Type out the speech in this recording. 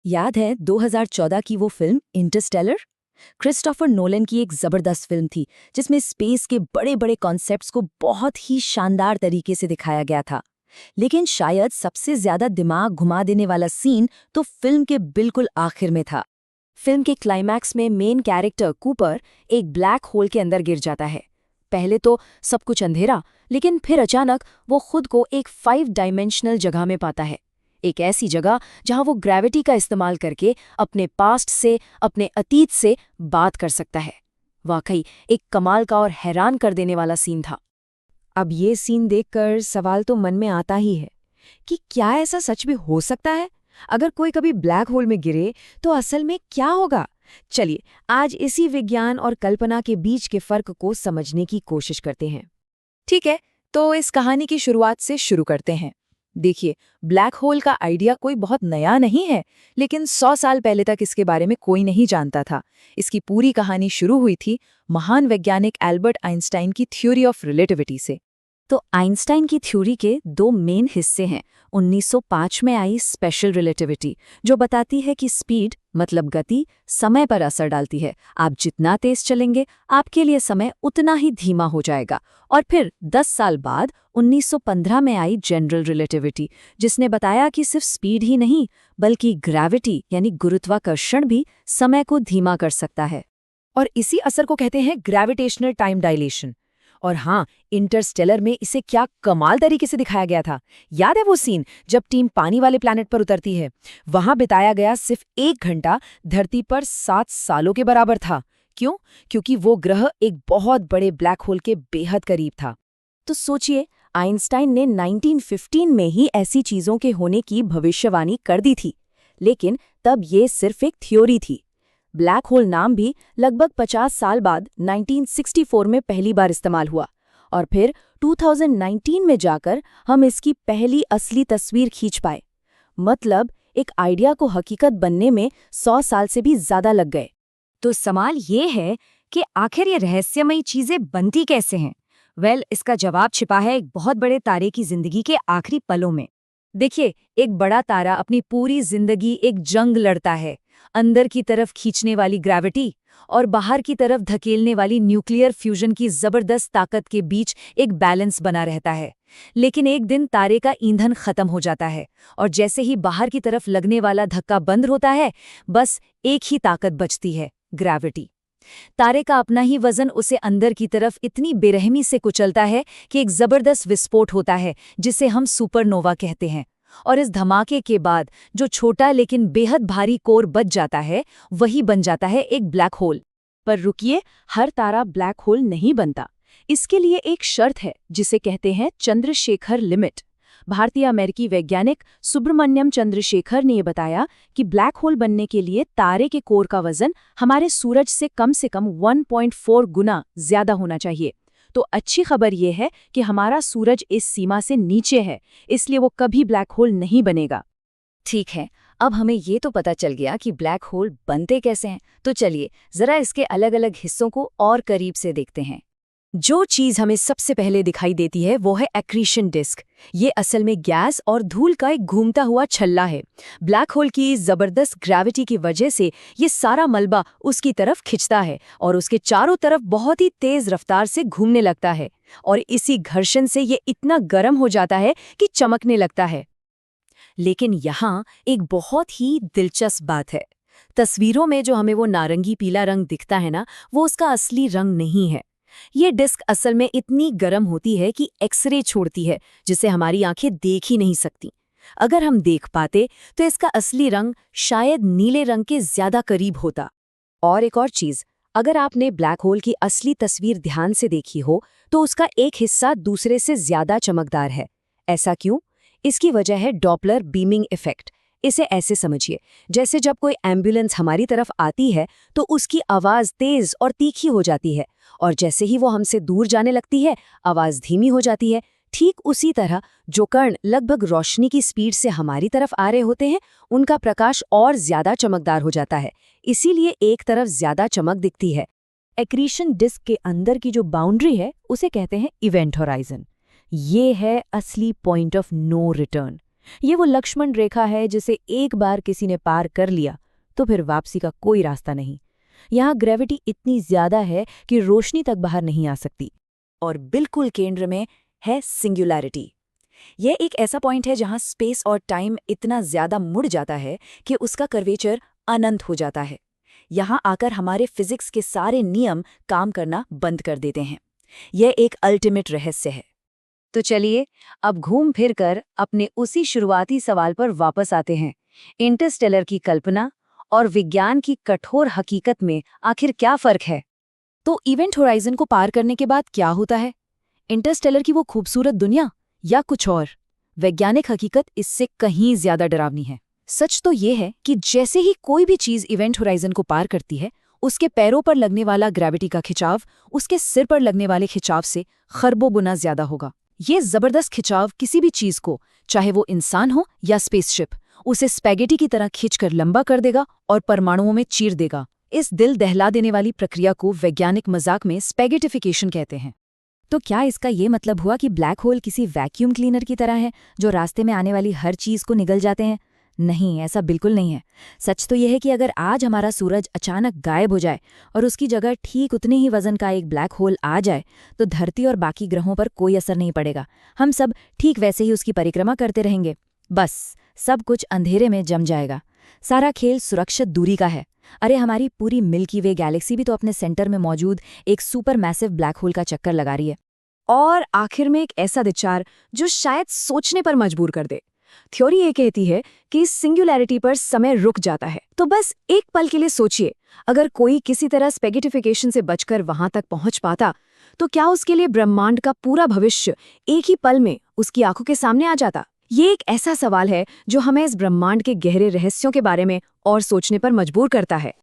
याद है 2014 की वो फिल्म इंटरस्टेलर? क्रिस्टोफर नोलन की एक जबरदस्त फिल्म थी जिसमें स्पेस के बड़े बड़े कॉन्सेप्ट्स को बहुत ही शानदार तरीके से दिखाया गया था। लेकिन शायद सबसे ज्यादा दिमाग घुमा देने वाला सीन तो फिल्म के बिल्कुल आखिर में था। फिल्म के क्लाइमैक्स में मेन कैरेक्टर कूपर एक ब्लैक होल के अंदर गिर जाता है। पहले तो सब कुछ अंधेरा, लेकिन फिर अचानक वो खुद को एक 5 डायमेंशनल जगह में पाता है। एक ऐसी जगह जहां वो ग्रेविटी का इस्तेमाल करके अपने पास्ट से, अपने अतीत से बात कर सकता है। वाकई एक कमाल का और हैरान कर देने वाला सीन था। अब ये सीन देखकर सवाल तो मन में आता ही है कि क्या ऐसा सच में हो सकता है? अगर कोई कभी ब्लैक होल में गिरे तो असल में क्या होगा? चलिए आज इसी विज्ञान और कल्पना के बीच के फर्क को समझने की कोशिश करते हैं। ठीक है, तो इस कहानी की शुरुआत से शुरू करते हैं। देखिए, ब्लैक होल का आइडिया कोई बहुत नया नहीं है, लेकिन 100 साल पहले तक इसके बारे में कोई नहीं जानता था। इसकी पूरी कहानी शुरू हुई थी महान वैज्ञानिक एल्बर्ट आइंस्टाइन की थ्योरी ऑफ रिलेटिविटी से। तो आइंस्टाइन की थ्योरी के 2 मेन हिस्से हैं। 1905 में आई स्पेशल रिलेटिविटी, जो बताती है कि स्पीड मतलब गति समय पर असर डालती है। आप जितना तेज चलेंगे, आपके लिए समय उतना ही धीमा हो जाएगा। और फिर 10 साल बाद 1915 में आई जनरल रिलेटिविटी, जिसने बताया कि सिर्फ स्पीड ही नहीं, बल्कि ग्रेविटी यानी गुरुत्वाकर्षण भी समय को धीमा कर सकता है। और इसी असर को कहते हैं ग्रेविटेशनल टाइम डायलेशन। और हाँ, इंटरस्टेलर में इसे क्या कमाल तरीके से दिखाया गया था। याद है वो सीन जब टीम पानी वाले प्लैनेट पर उतरती है? वहां बिताया गया सिर्फ 1 घंटा धरती पर 7 सालों के बराबर था। क्यों? क्योंकि वो ग्रह एक बहुत बड़े ब्लैक होल के बेहद करीब था। तो सोचिए, आइंस्टाइन ने 1915 में ही ऐसी चीजों के होने की भविष्यवाणी कर दी थी। लेकिन तब ये सिर्फ एक थ्योरी थी। ब्लैक होल नाम भी लगभग 50 साल बाद 1964 में पहली बार इस्तेमाल हुआ, और फिर 2019 में जाकर हम इसकी पहली असली तस्वीर खींच पाए। मतलब एक आइडिया को हकीकत बनने में 100 साल से भी ज्यादा लग गए। तो सवाल ये है कि आखिर ये रहस्यमयी चीजें बनती कैसे हैं? इसका जवाब छिपा है एक बहुत बड़े तारे की जिंदगी के आखिरी पलों में। देखिए, एक बड़ा तारा अपनी पूरी जिंदगी एक जंग लड़ता है। अंदर की तरफ खींचने वाली ग्रेविटी और बाहर की तरफ धकेलने वाली न्यूक्लियर फ्यूजन की जबरदस्त ताकत के बीच एक बैलेंस बना रहता है। लेकिन एक दिन तारे का ईंधन खत्म हो जाता है, और जैसे ही बाहर की तरफ लगने वाला धक्का बंद होता है, बस एक ही ताकत बचती है, ग्रेविटी। तारे का अपना ही वजन उसे अंदर की तरफ इतनी बेरहमी से कुचलता है कि एक जबरदस्त विस्फोट होता है, जिसे हम सुपरनोवा कहते हैं। और इस धमाके के बाद जो छोटा लेकिन बेहद भारी कोर बच जाता है, वही बन जाता है एक ब्लैक होल। पर रुकिए, हर तारा ब्लैक होल नहीं बनता। इसके लिए एक शर्त है जिसे कहते हैं चंद्रशेखर लिमिट। भारतीय अमेरिकी वैज्ञानिक सुब्रमण्यम चंद्रशेखर ने बताया कि ब्लैक होल बनने के लिए तारे के कोर का वजन हमारे सूरज से कम 1.4 गुना ज्यादा होना चाहिए। तो अच्छी खबर यह है कि हमारा सूरज इस सीमा से नीचे है, इसलिए वो कभी ब्लैक होल नहीं बनेगा। ठीक है, अब हमें ये तो पता चल गया कि ब्लैक होल बनते कैसे हैं। तो चलिए जरा इसके अलग अलग हिस्सों को और करीब से देखते हैं। जो चीज हमें सबसे पहले दिखाई देती है वो है एक्रीशन डिस्क। ये असल में गैस और धूल का एक घूमता हुआ छल्ला है। ब्लैक होल की जबरदस्त ग्रेविटी की वजह से ये सारा मलबा उसकी तरफ खिंचता है और उसके चारों तरफ बहुत ही तेज रफ्तार से घूमने लगता है, और इसी घर्षण से ये इतना गर्म हो जाता है कि चमकने लगता है। लेकिन यहाँ एक बहुत ही दिलचस्प बात है। तस्वीरों में जो हमें वो नारंगी पीला रंग दिखता है ना, वो उसका असली रंग नहीं है। ये डिस्क असल में इतनी गर्म होती है कि एक्सरे छोड़ती है, जिसे हमारी आंखें देख ही नहीं सकती। अगर हम देख पाते तो इसका असली रंग शायद नीले रंग के ज्यादा करीब होता। और एक और चीज, अगर आपने ब्लैक होल की असली तस्वीर ध्यान से देखी हो तो उसका एक हिस्सा दूसरे से ज्यादा चमकदार है। ऐसा क्यों? इसकी वजह है डॉपलर बीमिंग इफेक्ट। इसे ऐसे समझिए, जैसे जब कोई एम्बुलेंस हमारी तरफ आती है तो उसकी आवाज तेज और तीखी हो जाती है, और जैसे ही वो हमसे दूर जाने लगती है, आवाज धीमी हो जाती है। ठीक उसी तरह जो कण लगभग रोशनी की स्पीड से हमारी तरफ आ रहे होते हैं, उनका प्रकाश और ज्यादा चमकदार हो जाता है। इसीलिए एक तरफ ज्यादा चमक दिखती है। एक्रीशन डिस्क के अंदर की जो बाउंड्री है उसे कहते हैं इवेंट होराइजन। ये है असली पॉइंट ऑफ नो रिटर्न। ये वो लक्ष्मण रेखा है जिसे एक बार किसी ने पार कर लिया तो फिर वापसी का कोई रास्ता नहीं। यहाँ ग्रेविटी इतनी ज्यादा है कि रोशनी तक बाहर नहीं आ सकती। और बिल्कुल केंद्र में है सिंगुलैरिटी। यह एक ऐसा पॉइंट है जहां स्पेस और टाइम इतना ज्यादा मुड़ जाता है कि उसका कर्वेचर अनंत हो जाता है। यहां आकर हमारे फिजिक्स के सारे नियम काम करना बंद कर देते हैं। यह एक अल्टीमेट रहस्य है। तो चलिए अब घूम फिर कर अपने उसी शुरुआती सवाल पर वापस आते हैं। इंटरस्टेलर की कल्पना और विज्ञान की कठोर हकीकत में आखिर क्या फर्क है? तो इवेंट होराइजन को पार करने के बाद क्या होता है? इंटरस्टेलर की वो खूबसूरत दुनिया या कुछ और? वैज्ञानिक हकीकत इससे कहीं ज्यादा डरावनी है। सच तो ये है कि जैसे ही कोई भी चीज इवेंट होराइजन को पार करती है, उसके पैरों पर लगने वाला ग्रेविटी का खिंचाव उसके सिर पर लगने वाले खिंचाव से खरबों गुना ज्यादा होगा। ये जबरदस्त खिंचाव किसी भी चीज को, चाहे वो इंसान हो या स्पेसशिप, उसे स्पैगेटी की तरह खींचकर लंबा कर देगा और परमाणुओं में चीर देगा। इस दिल दहला देने वाली प्रक्रिया को वैज्ञानिक मजाक में स्पैगेटिफिकेशन कहते हैं। तो क्या इसका ये मतलब हुआ कि ब्लैक होल किसी वैक्यूम क्लीनर की तरह है जो रास्ते में आने वाली हर चीज को निगल जाते हैं? नहीं, ऐसा बिल्कुल नहीं है। सच तो यह है कि अगर आज हमारा सूरज अचानक गायब हो जाए और उसकी जगह ठीक उतने ही वजन का एक ब्लैक होल आ जाए तो धरती और बाकी ग्रहों पर कोई असर नहीं पड़ेगा। हम सब ठीक वैसे ही उसकी परिक्रमा करते रहेंगे। बस सब कुछ अंधेरे में जम जाएगा। सारा खेल सुरक्षित दूरी का है। अरे हमारी पूरी मिल्की वे गैलेक्सी भी तो अपने सेंटर में मौजूद एक सुपर मैसिव ब्लैक होल का चक्कर लगा रही है। और आखिर में एक ऐसा विचार जो शायद सोचने पर मजबूर कर दे। थ्योरी ये कहती है कि सिंगुलैरिटी पर समय रुक जाता है। तो बस एक पल के लिए सोचिए, अगर कोई किसी तरह स्पेगेटिफिकेशन से बचकर वहां तक पहुंच पाता तो क्या उसके लिए ब्रह्मांड का पूरा भविष्य एक ही पल में उसकी आंखों के सामने आ जाता? ये एक ऐसा सवाल है जो हमें इस ब्रह्मांड के गहरे रहस्यों के बारे में और सोचने पर मजबूर करता है।